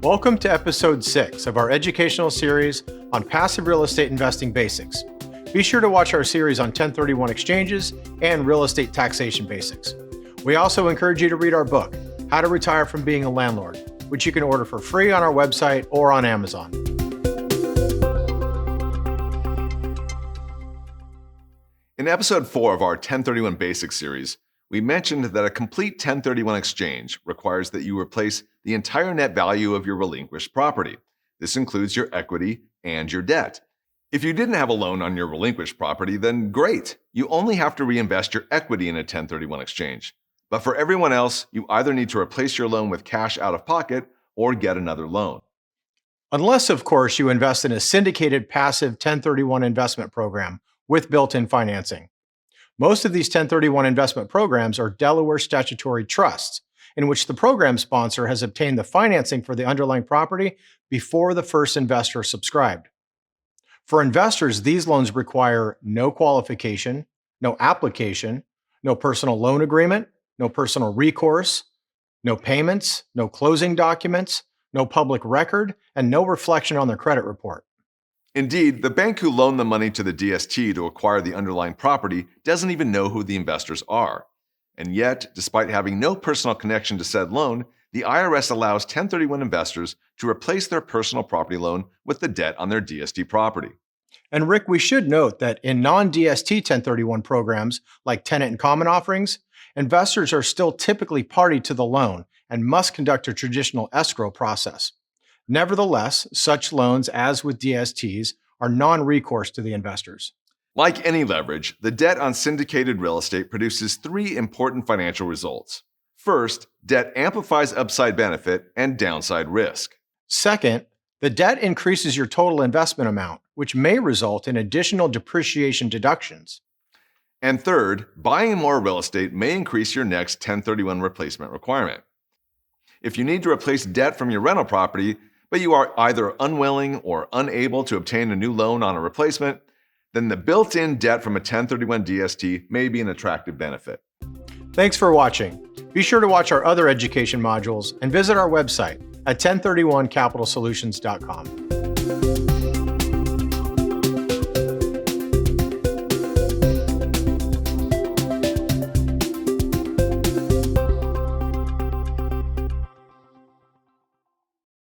Welcome to episode 6 of our educational series on passive real estate investing basics. Be sure to watch our series on 1031 exchanges and real estate taxation basics. We also encourage you to read our book, How to Retire from Being a Landlord, which you can order for free on our website or on Amazon. In episode 4 of our 1031 Basics series, we mentioned that a complete 1031 exchange requires that you replace the entire net value of your relinquished property. This includes your equity and your debt. If you didn't have a loan on your relinquished property, then great. You only have to reinvest your equity in a 1031 exchange. But for everyone else, you either need to replace your loan with cash out of pocket or get another loan. Unless, of course, you invest in a syndicated passive 1031 investment program with built-in financing. Most of these 1031 investment programs are Delaware statutory trusts, in which the program sponsor has obtained the financing for the underlying property before the first investor subscribed. For investors, these loans require no qualification, no application, no personal loan agreement, no personal recourse, no payments, no closing documents, no public record, and no reflection on their credit report. Indeed, the bank who loaned the money to the DST to acquire the underlying property doesn't even know who the investors are. And yet, despite having no personal connection to said loan, the IRS allows 1031 investors to replace their personal property loan with the debt on their DST property. And Rick, we should note that in non-DST 1031 programs like tenant and common offerings, investors are still typically party to the loan and must conduct a traditional escrow process. Nevertheless, such loans, as with DSTs, are non-recourse to the investors. Like any leverage, the debt on syndicated real estate produces 3 important financial results. First, debt amplifies upside benefit and downside risk. Second, the debt increases your total investment amount, which may result in additional depreciation deductions. And third, buying more real estate may increase your next 1031 replacement requirement. If you need to replace debt from your rental property, but you are either unwilling or unable to obtain a new loan on a replacement, then the built-in debt from a 1031 DST may be an attractive benefit. Thanks for watching. Be sure to watch our other education modules and visit our website at 1031capitalsolutions.com.